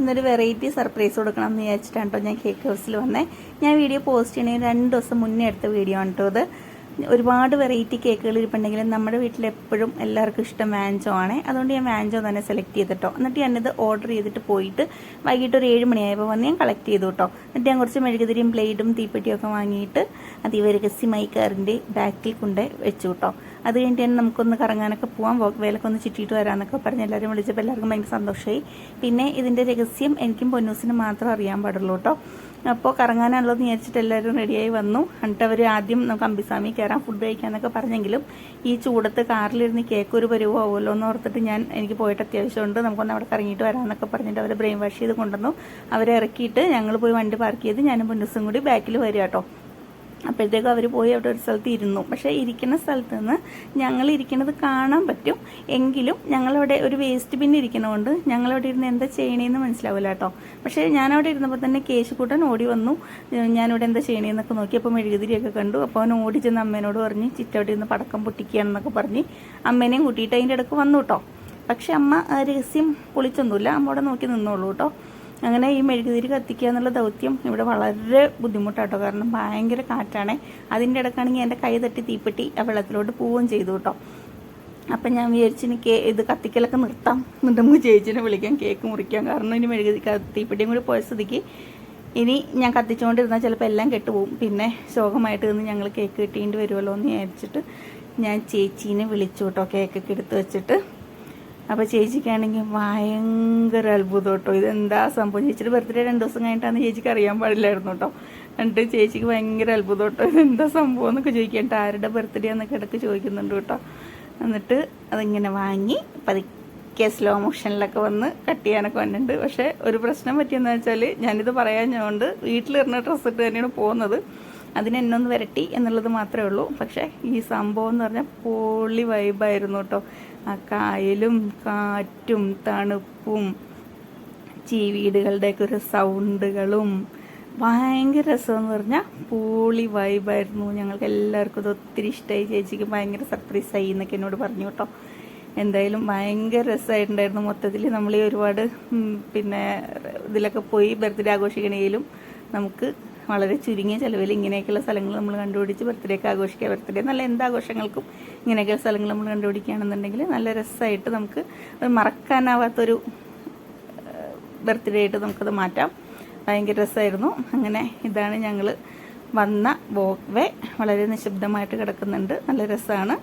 ഇന്നൊരു variety surprise കൊടുക്കണം എന്ന് വിചാരിച്ചിട്ടാണ് കേട്ടോ ഞാൻ കേക്ക് ഹൗസിൽ വന്നേ. ഞാൻ വീഡിയോ പോസ്റ്റ് ചെയ്യണമെങ്കിൽ 2 ദിവസം മുന്നേ എടുത്ത വീഡിയോ ആണ് കേട്ടോ ഇത്. ഒരുപാട് വെറൈറ്റി കേക്കുകൾ ഇരിപ്പുണ്ടെങ്കിലും നമ്മുടെ വീട്ടിൽ എപ്പോഴും എല്ലാവർക്കും ഇഷ്ടം വാഞ്ചോ ആണ്. അതുകൊണ്ട് ഞാൻ വാഞ്ചോ തന്നെ സെലക്ട് ചെയ്തിട്ടോ. എന്നിട്ട് ഞാനിത് ഓർഡർ ചെയ്തിട്ട് പോയിട്ട് വൈകിട്ട് ഒരു 7 മണിയായപ്പോൾ വന്ന് ഞാൻ കളക്ട് ചെയ്തു കേട്ടോ. എന്നിട്ട് ഞാൻ കുറച്ച് മെഴുകുതിരിയും പ്ലേറ്റും തീപ്പെട്ടിയും ഒക്കെ വാങ്ങിയിട്ട് അത് ഇവർ രഹസ്യമായി കാറിൻ്റെ ബാക്കിൽ കൊണ്ട് വെച്ചു കേട്ടോ. അത് കഴിഞ്ഞിട്ട് നമുക്കൊന്ന് കറങ്ങാനൊക്കെ പോകാം, വേലൊക്കെ ഒന്ന് ചുറ്റിയിട്ട് വരാമെന്നൊക്കെ പറഞ്ഞ് എല്ലാവരും വിളിച്ചപ്പോൾ എല്ലാവർക്കും ഭയങ്കര സന്തോഷമായി. പിന്നെ ഇതിൻ്റെ രഹസ്യം എനിക്കും പൊന്നൂസിനും മാത്രം അറിയാൻ പാടുള്ളൂ കേട്ടോ. അപ്പോൾ കറങ്ങാനാണല്ലോ എന്ന് വിചാരിച്ചിട്ട് എല്ലാവരും റെഡിയായി വന്നു. എന്നിട്ട് അവർ ആദ്യം നമുക്ക് അമ്പിസ്വാമി കയറാം ഫുഡ് കഴിക്കാമെന്നൊക്കെ പറഞ്ഞെങ്കിലും ഈ ചൂടത്ത് കാറിലിരുന്ന് കേക്ക് ഒരു പരുവാവുമല്ലോ എന്ന് ഓർത്തിട്ട് എനിക്ക് പോയിട്ട് അത്യാവശ്യമുണ്ട്, നമുക്കൊന്ന് അവിടെ കറങ്ങിയിട്ട് വരാമെന്നൊക്കെ പറഞ്ഞിട്ട് അവർ ബ്രെയിൻ വാഷ് ചെയ്ത് കൊണ്ടുവന്നു. അവരെ ഇറക്കിയിട്ട് ഞങ്ങൾ പോയി വണ്ടി പാർക്ക് ചെയ്ത് ഞാനും പൊന്നൂസും കൂടി ബാക്കിൽ വരിക കേട്ടോ. അപ്പോഴത്തേക്കും അവർ പോയി അവിടെ ഒരു സ്ഥലത്ത് ഇരുന്നു. പക്ഷേ ഇരിക്കുന്ന സ്ഥലത്ത് നിന്ന് ഞങ്ങൾ ഇരിക്കുന്നത് കാണാൻ പറ്റും, എങ്കിലും ഞങ്ങളവിടെ ഒരു വേസ്റ്റ് ബിൻ ഇരിക്കുന്നതുകൊണ്ട് ഞങ്ങളവിടെ ഇരുന്ന് എന്താ ചെയ്യണേന്ന് മനസ്സിലാവില്ല കേട്ടോ. പക്ഷേ ഞാനവിടെ ഇരുന്നപ്പോൾ തന്നെ കേശുകൂട്ടൻ ഓടി വന്നു, ഞാനിവിടെ എന്താ ചെയ്യണേന്നൊക്കെ നോക്കി. അപ്പോൾ മെഴുകുതിരിയൊക്കെ കണ്ടു. അപ്പോൾ അവൻ ഓടി ചെന്ന് അമ്മേനോട് പറഞ്ഞ് ചിറ്റവിടെ ഇരുന്ന് പടക്കം പൊട്ടിക്കുകയാണെന്നൊക്കെ പറഞ്ഞ് അമ്മേനെയും കൂട്ടിയിട്ട് അതിൻ്റെ ഇടയ്ക്ക് വന്നു കേട്ടോ. പക്ഷെ അമ്മ രഹസ്യം പൊളിച്ചൊന്നുമില്ല, അമ്മ അവിടെ നോക്കി നിന്നോളൂ കേട്ടോ. അങ്ങനെ ഈ മെഴുകുതിരി കത്തിക്കുക എന്നുള്ള ദൗത്യം ഇവിടെ വളരെ ബുദ്ധിമുട്ടാട്ടോ, കാരണം ഭയങ്കര കാറ്റാണ്. അതിൻ്റെ ഇടയ്ക്കാണെങ്കിൽ എൻ്റെ കൈ തട്ടി തീപ്പെട്ടി ആ വെള്ളത്തിലോട്ട് പോവുകയും ചെയ്തു കേട്ടോ. അപ്പം ഞാൻ വിചാരിച്ചു എനിക്ക് ഇത് കത്തിക്കലൊക്കെ നിർത്താം, എന്നിട്ട് നമുക്ക് ചേച്ചിനെ വിളിക്കാം കേക്ക് മുറിക്കാം. കാരണം ഇനി തീപ്പെട്ടിയും കൂടി പോയ സ്ഥിതിക്ക് ഇനി ഞാൻ കത്തിച്ചുകൊണ്ടിരുന്നാൽ ചിലപ്പോൾ എല്ലാം കെട്ടുപോകും, പിന്നെ ശോകമായിട്ട് നിന്ന് ഞങ്ങൾ കേക്ക് കിട്ടേണ്ടി വരുമല്ലോ എന്ന് വിചാരിച്ചിട്ട് ഞാൻ ചേച്ചീനെ വിളിച്ചു കേട്ടോ, കേക്കൊക്കെ എടുത്ത് വെച്ചിട്ട്. അപ്പോൾ ചേച്ചിക്കാണെങ്കിൽ ഭയങ്കര അത്ഭുതം കേട്ടോ, ഇതെന്താ സംഭവം. ചേച്ചിയുടെ ബർത്ത്ഡേ 2 ദിവസം കഴിഞ്ഞിട്ടാണ് ചേച്ചിക്ക് അറിയാൻ പാടില്ലായിരുന്നു കേട്ടോ. എന്നിട്ട് ചേച്ചിക്ക് ഭയങ്കര അത്ഭുതം കേട്ടോ, ഇതെന്താ സംഭവം എന്നൊക്കെ ചോദിക്കേണ്ട, ആരുടെ ബർത്ത്ഡേ എന്നൊക്കെ ഇടയ്ക്ക് ചോദിക്കുന്നുണ്ട് കേട്ടോ. എന്നിട്ട് അതിങ്ങനെ വാങ്ങി പതുക്കെ സ്ലോ മോഷനിലൊക്കെ വന്ന് കട്ട് ചെയ്യാനൊക്കെ വന്നിട്ടുണ്ട്. പക്ഷേ ഒരു പ്രശ്നം പറ്റിയെന്ന് വെച്ചാൽ ഞാനിത് പറയാഞ്ഞുകൊണ്ട് വീട്ടിലിരുന്ന ഡ്രസ്സ് ഇട്ട് തന്നെയാണ് പോകുന്നത്. അതിനെന്നൊന്ന് വരട്ടി എന്നുള്ളത് മാത്രമേ ഉള്ളൂ. പക്ഷേ ഈ സംഭവം എന്ന് പറഞ്ഞാൽ പൊളി വൈബായിരുന്നു കേട്ടോ. ആ കായലും കാറ്റും തണുപ്പും ചീവീടുകളുടെയൊക്കെ ഒരു സൗണ്ടുകളും ഭയങ്കര രസമെന്ന് പറഞ്ഞാൽ പൊളി വൈബായിരുന്നു. ഞങ്ങൾക്ക് എല്ലാവർക്കും ഇത് ഒത്തിരി ഇഷ്ടമായി. ചേച്ചിക്ക് ഭയങ്കര സർപ്രൈസായി എന്നൊക്കെ എന്നോട് പറഞ്ഞു കേട്ടോ. എന്തായാലും ഭയങ്കര രസമായിട്ടുണ്ടായിരുന്നു. മൊത്തത്തിൽ നമ്മൾ ഈ ഒരുപാട് പിന്നെ ഇതിലൊക്കെ പോയി ബർത്ത്ഡേ ആഘോഷിക്കണേലും നമുക്ക് വളരെ ചുരുങ്ങിയ ചിലവിൽ ഇങ്ങനെയൊക്കെയുള്ള സ്ഥലങ്ങൾ നമ്മൾ കണ്ടുപിടിച്ച് ബർത്ത്ഡേക്ക് ആഘോഷിക്കുക. ബർത്ത്ഡേ നല്ല എന്താഘോഷങ്ങൾക്കും ഇങ്ങനെയൊക്കെയുള്ള സ്ഥലങ്ങൾ നമ്മൾ കണ്ടുപിടിക്കുകയാണെന്നുണ്ടെങ്കിൽ നല്ല രസമായിട്ട് നമുക്ക് മറക്കാനാവാത്തൊരു ബർത്ത്ഡേ ആയിട്ട് നമുക്കത് മാറ്റാം. ഭയങ്കര രസമായിരുന്നു. അങ്ങനെ ഇതാണ് ഞങ്ങൾ വന്ന വോക്ക് വേ, വളരെ നിശബ്ദമായിട്ട് കിടക്കുന്നുണ്ട്, നല്ല രസമാണ്.